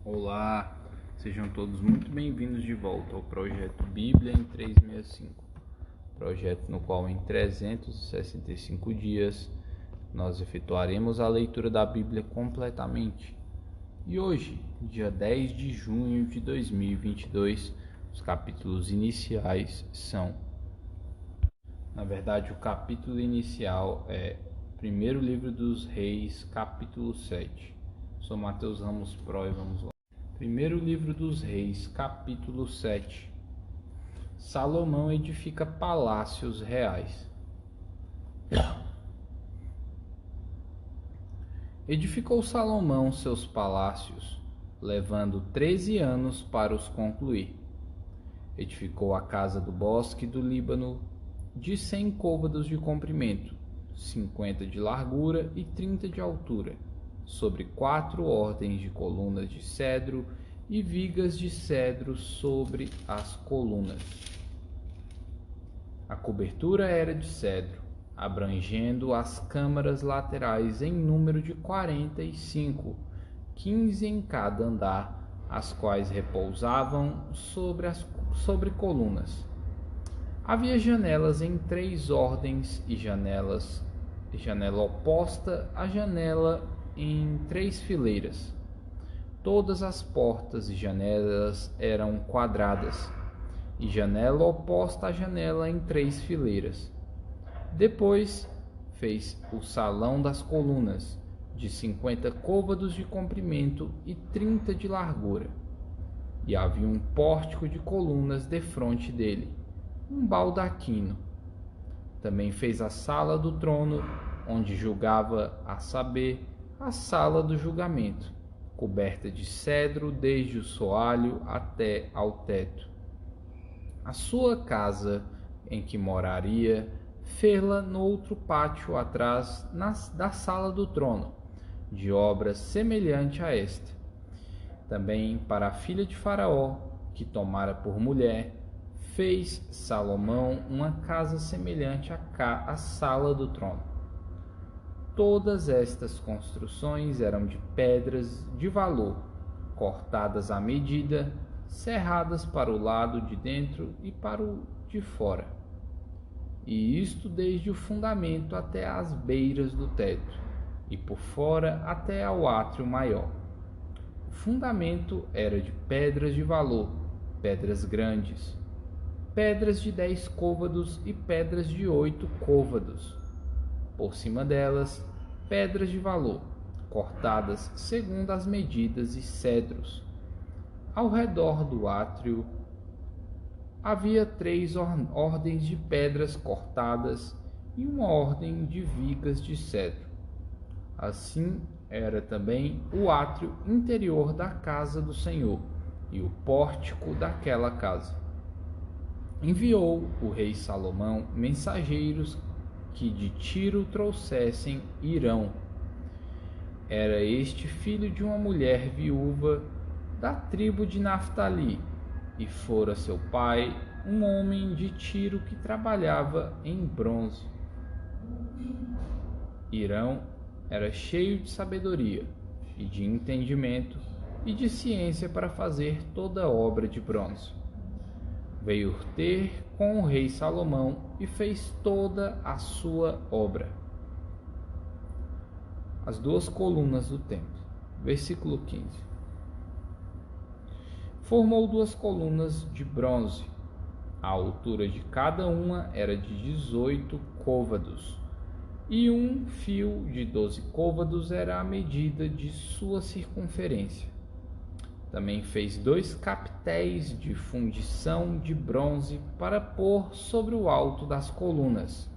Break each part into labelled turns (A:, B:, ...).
A: Olá, sejam todos muito bem-vindos de volta ao projeto Bíblia em 365, projeto no qual em 365 dias nós efetuaremos a leitura da Bíblia completamente. E hoje, dia 10 de junho de 2022, os capítulos iniciais são... o capítulo inicial é Primeiro Livro dos Reis, capítulo 7. Sou Mateus Ramos Pro e vamos lá. Primeiro Livro dos Reis, capítulo 7. Salomão edifica palácios reais. Edificou Salomão seus palácios, levando 13 anos para os concluir. Edificou a casa do bosque do Líbano, de 100 côvados de comprimento, 50 de largura e 30 de altura, sobre 4 ordens de colunas de cedro e vigas de cedro sobre as colunas. A cobertura era de cedro, abrangendo as câmaras laterais em número de 45, 15 em cada andar, as quais repousavam sobre colunas. Havia janelas em 3 ordens e janela oposta à janela em 3 fileiras. Todas as portas e janelas eram quadradas, e janela oposta à janela em 3 fileiras. Depois fez o salão das colunas, de 50 côvados de comprimento e 30 de largura. E havia um pórtico de colunas defronte dele, um baldaquino. Também fez a sala do trono, onde julgava, a saber, a sala do julgamento, coberta de cedro desde o soalho até ao teto. A sua casa, em que moraria, fê-la no outro pátio atrás da sala do trono, de obra semelhante a esta. Também para a filha de Faraó, que tomara por mulher, fez Salomão uma casa semelhante à sala do trono. Todas estas construções eram de pedras de valor, cortadas à medida, serradas para o lado de dentro e para o de fora. E isto desde o fundamento até as beiras do teto, e por fora até ao átrio maior. O fundamento era de pedras de valor, pedras grandes, pedras de 10 côvados e pedras de 8 côvados. Por cima delas, pedras de valor, cortadas segundo as medidas e cedros. Ao redor do átrio havia 3 ordens de pedras cortadas e uma ordem de vigas de cedro. Assim era também o átrio interior da casa do Senhor e o pórtico daquela casa. Enviou o rei Salomão mensageiros que de Tiro trouxessem Hirão. Era este filho de uma mulher viúva da tribo de Naftali, e fora seu pai um homem de Tiro que trabalhava em bronze. Hirão era cheio de sabedoria e de entendimento e de ciência para fazer toda obra de bronze. Veio ter com o rei Salomão e fez toda a sua obra. As 2 colunas do templo. Versículo 15. Formou 2 colunas de bronze. A altura de cada uma era de 18 côvados, e um fio de 12 côvados era a medida de sua circunferência. Também fez 2 capitéis de fundição de bronze para pôr sobre o alto das colunas.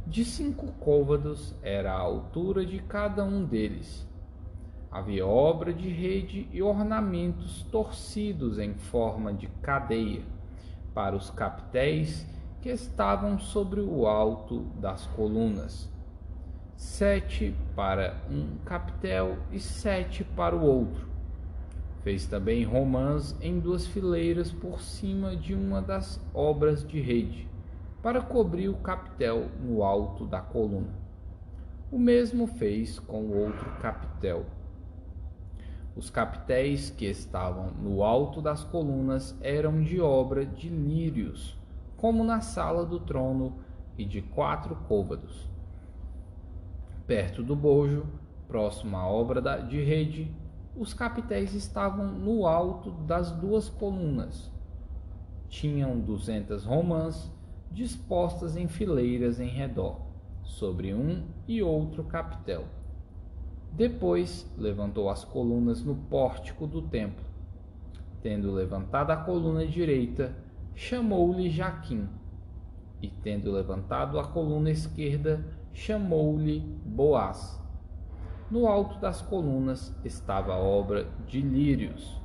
A: De 5 côvados era a altura de cada um deles. Havia obra de rede e ornamentos torcidos em forma de cadeia para os capitéis que estavam sobre o alto das colunas. 7 para um capitel e 7 para o outro. Fez também romãs em 2 fileiras por cima de uma das obras de rede, para cobrir o capitel no alto da coluna. O mesmo fez com o outro capitel. Os capitéis que estavam no alto das colunas eram de obra de lírios, como na sala do trono, e de 4 côvados. Perto do bojo, próximo à obra de rede, os capitéis estavam no alto das 2 colunas. Tinham 200 romãs dispostas em fileiras em redor, sobre um e outro capitel. Depois levantou as colunas no pórtico do templo. Tendo levantado a coluna direita, chamou-lhe Jaquim, e tendo levantado a coluna esquerda, chamou-lhe Boaz. No alto das colunas estava a obra de lírios,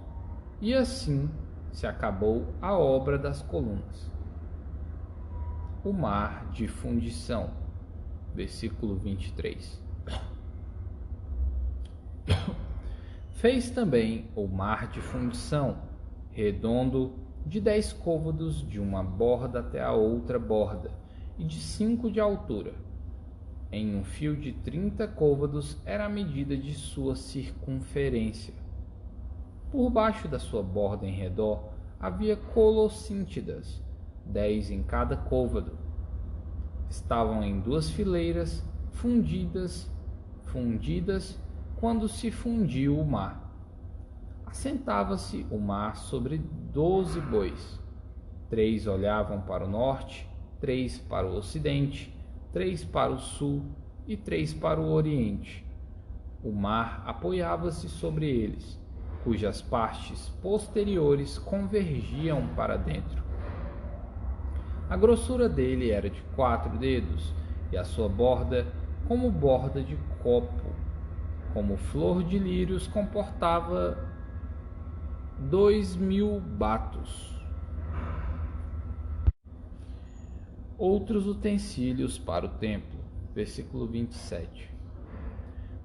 A: e assim se acabou a obra das colunas. O mar de fundição, versículo 23. Fez também o mar de fundição, redondo, de 10 côvados de uma borda até a outra borda, e de 5 de altura. Em um fio de 30 côvados era a medida de sua circunferência. Por baixo da sua borda em redor havia colossíntidas, 10 em cada côvado. Estavam em 2 fileiras, fundidas quando se fundiu o mar. Assentava-se o mar sobre 12 bois. 3 olhavam para o norte, 3 para o ocidente, 3 para o sul e 3 para o oriente. O mar apoiava-se sobre eles, cujas partes posteriores convergiam para dentro. A grossura dele era de 4 dedos, e a sua borda como borda de copo. Como flor de lírios, comportava 2.000 batos. Outros utensílios para o templo. Versículo 27.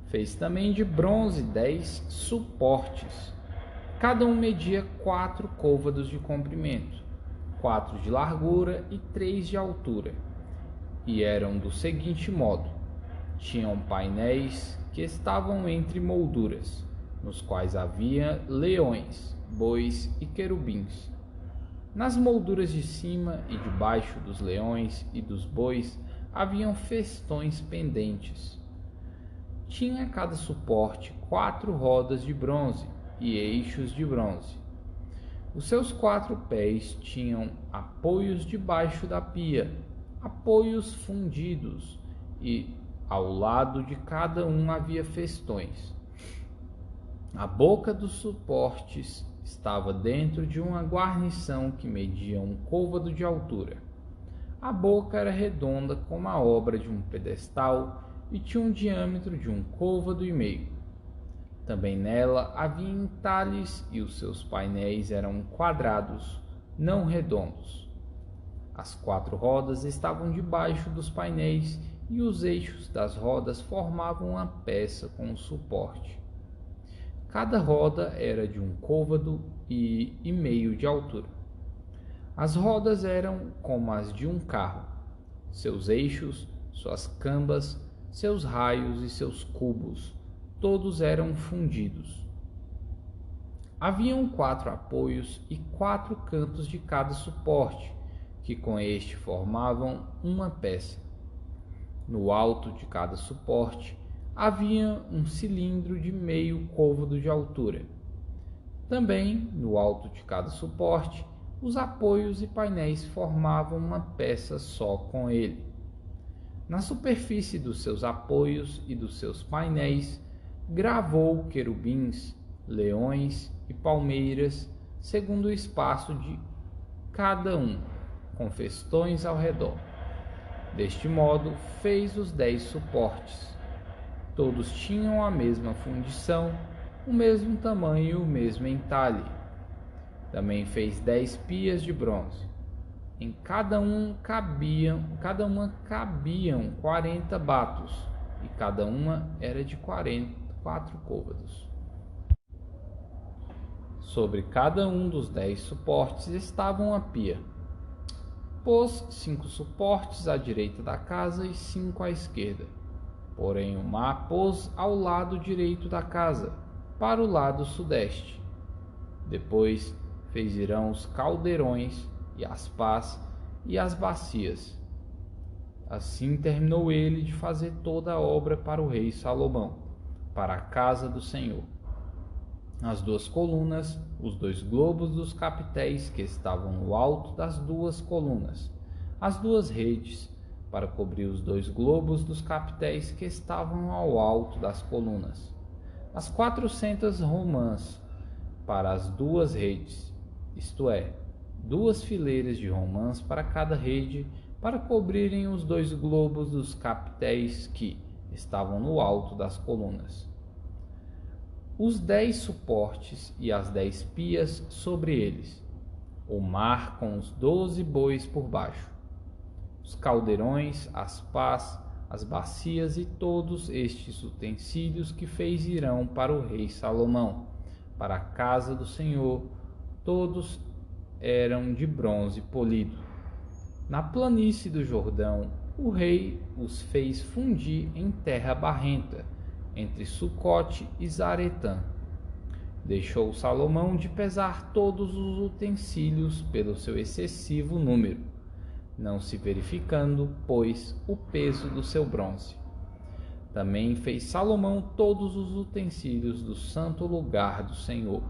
A: Fez também de bronze 10 suportes. Cada um media 4 côvados de comprimento, 4 de largura e 3 de altura. E eram do seguinte modo: tinham painéis que estavam entre molduras, nos quais havia leões, bois e querubins. Nas molduras de cima e de baixo dos leões e dos bois haviam festões pendentes. Tinha cada suporte 4 rodas de bronze e eixos de bronze. Os seus 4 pés tinham apoios debaixo da pia, apoios fundidos, e ao lado de cada um havia festões. A boca dos suportes estava dentro de uma guarnição que media 1 côvado de altura. A boca era redonda como a obra de um pedestal e tinha um diâmetro de 1 côvado e meio. Também nela havia entalhes e os seus painéis eram quadrados, não redondos. As 4 rodas estavam debaixo dos painéis e os eixos das rodas formavam uma peça com o suporte. Cada roda era de 1 côvado e meio de altura. As rodas eram como as de um carro. Seus eixos, suas cambas, seus raios e seus cubos, todos eram fundidos. Haviam 4 apoios e 4 cantos de cada suporte, que com este formavam uma peça. No alto de cada suporte havia um cilindro de meio côvado de altura. Também, no alto de cada suporte, os apoios e painéis formavam uma peça só com ele. Na superfície dos seus apoios e dos seus painéis, gravou querubins, leões e palmeiras, segundo o espaço de cada um, com festões ao redor. Deste modo, fez os 10 suportes. Todos tinham a mesma fundição, o mesmo tamanho e o mesmo entalhe. Também fez 10 pias de bronze. Em cada uma cabiam 40 batos, e cada uma era de 4 côvados. Sobre cada um dos 10 suportes estava uma pia. Pôs 5 suportes à direita da casa e 5 à esquerda. Porém, o mar pôs ao lado direito da casa, para o lado sudeste. Depois fez Irão os caldeirões e as pás e as bacias. Assim terminou ele de fazer toda a obra para o rei Salomão, para a casa do Senhor. As 2 colunas, os 2 globos dos capitéis que estavam no alto das 2 colunas, as 2 redes, para cobrir os 2 globos dos capitéis que estavam ao alto das colunas, as 400 romãs para as 2 redes, isto é, 2 fileiras de romãs para cada rede, para cobrirem os 2 globos dos capitéis que estavam no alto das colunas. Os 10 suportes e as 10 pias sobre eles, o mar com os 12 bois por baixo, os caldeirões, as pás, as bacias e todos estes utensílios que fez Irão para o rei Salomão, para a casa do Senhor, todos eram de bronze polido. Na planície do Jordão, o rei os fez fundir em terra barrenta, entre Sucote e Zaretã. Deixou Salomão de pesar todos os utensílios pelo seu excessivo número, não se verificando, pois, o peso do seu bronze. Também fez Salomão todos os utensílios do santo lugar do Senhor,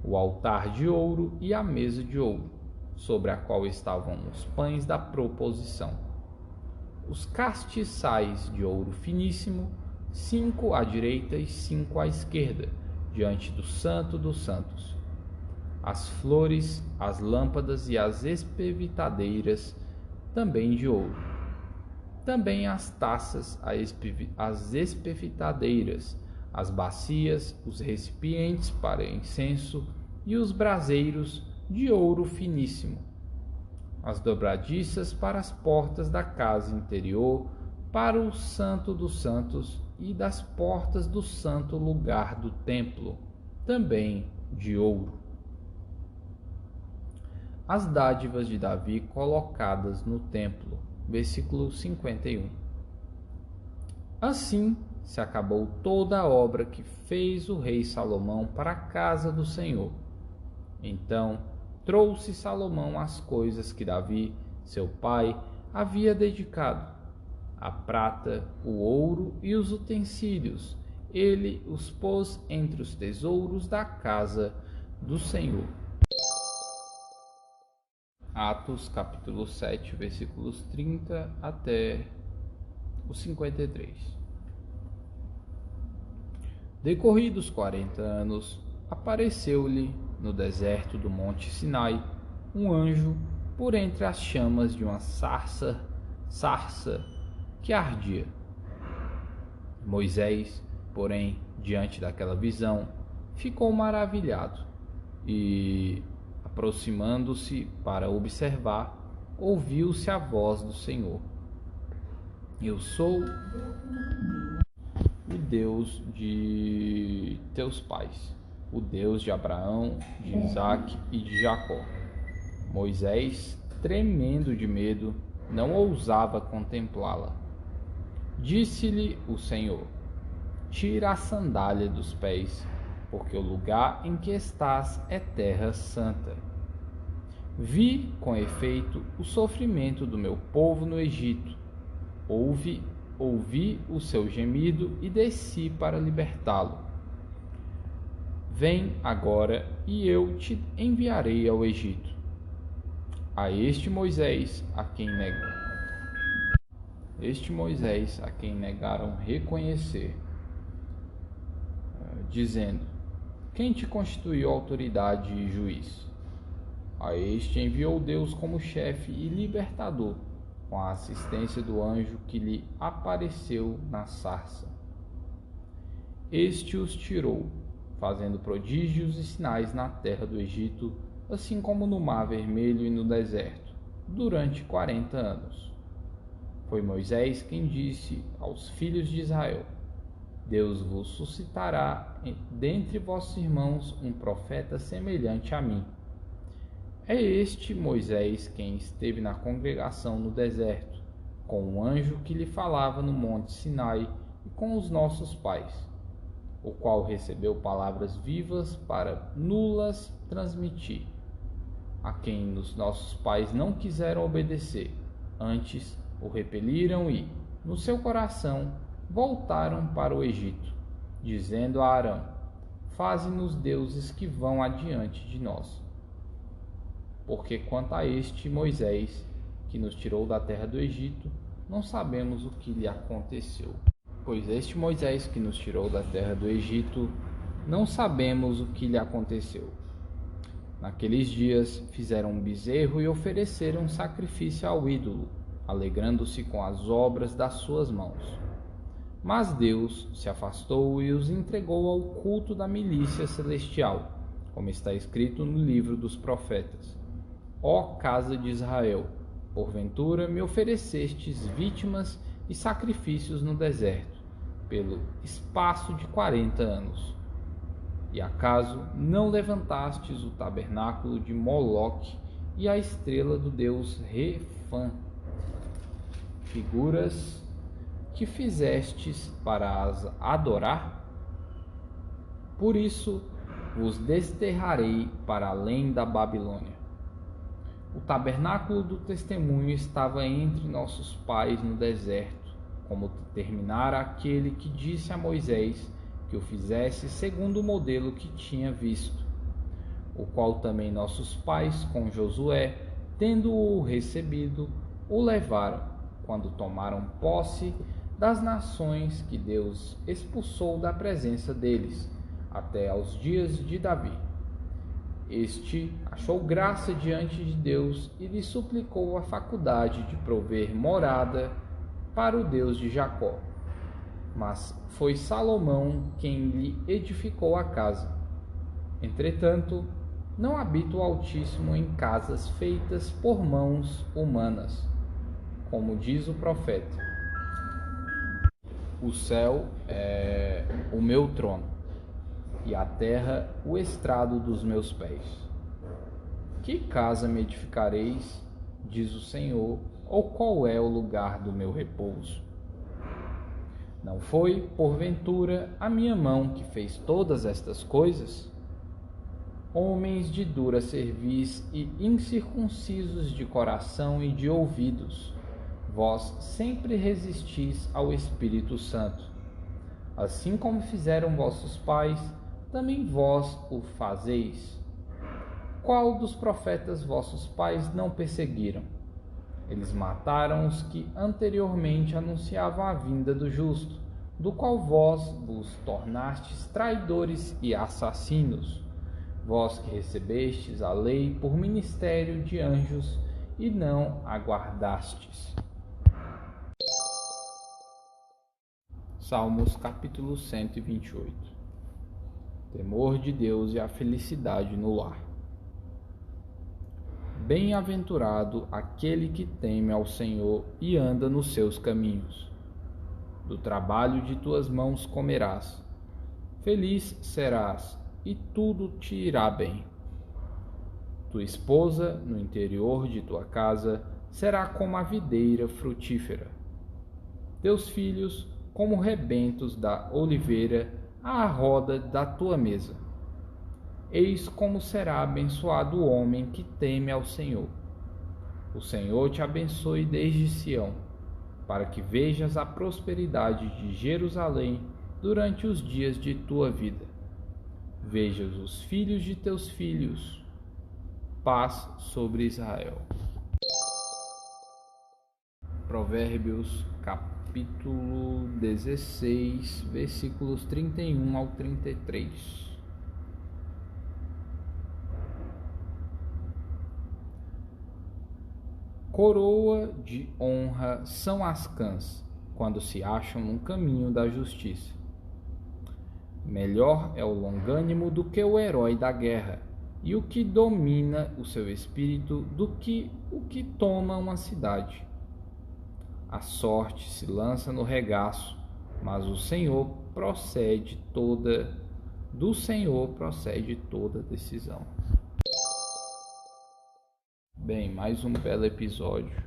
A: o altar de ouro e a mesa de ouro, sobre a qual estavam os pães da proposição, os castiçais de ouro finíssimo, 5 à direita e 5 à esquerda, diante do Santo dos Santos, as flores, as lâmpadas e as espevitadeiras, também de ouro. Também as taças, as espevitadeiras, as bacias, os recipientes para incenso e os braseiros de ouro finíssimo, as dobradiças para as portas da casa interior, para o Santo dos Santos e das portas do santo lugar do templo, também de ouro. As dádivas de Davi colocadas no templo, versículo 51. Assim se acabou toda a obra que fez o rei Salomão para a casa do Senhor. Então trouxe Salomão as coisas que Davi, seu pai, havia dedicado, a prata, o ouro e os utensílios. Ele os pôs entre os tesouros da casa do Senhor. Atos capítulo 7, versículos 30 até o 53. Decorridos 40 anos, apareceu-lhe no deserto do monte Sinai um anjo por entre as chamas de uma sarça que ardia. Moisés, porém, diante daquela visão, ficou maravilhado e, aproximando-se para observar, ouviu-se a voz do Senhor: Eu sou o Deus de teus pais, o Deus de Abraão, de Isaque e de Jacó. Moisés, tremendo de medo, não ousava contemplá-la. Disse-lhe o Senhor: Tira a sandália dos pés, porque o lugar em que estás é terra santa. Vi, com efeito, o sofrimento do meu povo no Egito. Ouvi o seu gemido e desci para libertá-lo. Vem agora e eu te enviarei ao Egito. A este Moisés a quem negaram reconhecer, dizendo: Quem te constituiu autoridade e juiz? A este enviou Deus como chefe e libertador, com a assistência do anjo que lhe apareceu na sarça. Este os tirou, fazendo prodígios e sinais na terra do Egito, assim como no Mar Vermelho e no deserto, durante 40 anos. Foi Moisés quem disse aos filhos de Israel: Deus vos suscitará dentre vossos irmãos um profeta semelhante a mim. É este Moisés quem esteve na congregação no deserto, com o anjo que lhe falava no monte Sinai e com os nossos pais. o qual recebeu palavras vivas para nulas transmitir, a quem os nossos pais não quiseram obedecer, antes o repeliram e, no seu coração, voltaram para o Egito, dizendo a Arão: Faze-nos deuses que vão adiante de nós. Porque quanto a este Moisés, que nos tirou da terra do Egito, não sabemos o que lhe aconteceu. Pois este Moisés que nos tirou da terra do Egito, não sabemos o que lhe aconteceu. Naqueles dias fizeram um bezerro e ofereceram um sacrifício ao ídolo, alegrando-se com as obras das suas mãos. Mas Deus se afastou e os entregou ao culto da milícia celestial, como está escrito no livro dos profetas. Ó casa de Israel, porventura me oferecestes vítimas e sacrifícios no deserto, pelo espaço de 40 anos. E acaso não levantastes o tabernáculo de Moloque e a estrela do deus Refã, figuras que fizestes para as adorar? Por isso vos desterrarei para além da Babilônia. O tabernáculo do testemunho estava entre nossos pais no deserto, como determinara aquele que disse a Moisés que o fizesse segundo o modelo que tinha visto, o qual também nossos pais com Josué, tendo-o recebido, o levaram, quando tomaram posse das nações que Deus expulsou da presença deles, até aos dias de Davi. Este achou graça diante de Deus e lhe suplicou a faculdade de prover morada para o Deus de Jacó. Mas foi Salomão quem lhe edificou a casa. Entretanto, não habita o Altíssimo em casas feitas por mãos humanas, como diz o profeta. O céu é o meu trono, e a terra o estrado dos meus pés. Que casa me edificareis, diz o Senhor, ou qual é o lugar do meu repouso? Não foi, porventura, a minha mão que fez todas estas coisas? Homens de dura cerviz e incircuncisos de coração e de ouvidos, vós sempre resistis ao Espírito Santo. Assim como fizeram vossos pais, também vós o fazeis. Qual dos profetas vossos pais não perseguiram? Eles mataram os que anteriormente anunciavam a vinda do justo, do qual vós vos tornastes traidores e assassinos, vós que recebestes a lei por ministério de anjos e não a guardastes. Salmos capítulo 128. Temor de Deus e a felicidade no lar. Bem-aventurado aquele que teme ao Senhor e anda nos seus caminhos. Do trabalho de tuas mãos comerás. Feliz serás, e tudo te irá bem. Tua esposa, no interior de tua casa, será como a videira frutífera. Teus filhos, como rebentos da oliveira, à roda da tua mesa. Eis como será abençoado o homem que teme ao Senhor. O Senhor te abençoe desde Sião, para que vejas a prosperidade de Jerusalém durante os dias de tua vida. Vejas os filhos de teus filhos. Paz sobre Israel. Provérbios capítulo 16, versículos 31 ao 33. Coroa de honra são as cãs, quando se acham no caminho da justiça. Melhor é o longânimo do que o herói da guerra, e o que domina o seu espírito do que o que toma uma cidade. A sorte se lança no regaço, mas do Senhor procede toda decisão. Bem, mais um belo episódio.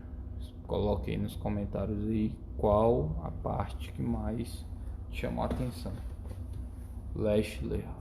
A: Coloque aí nos comentários aí qual a parte que mais chamou a atenção. Lechler.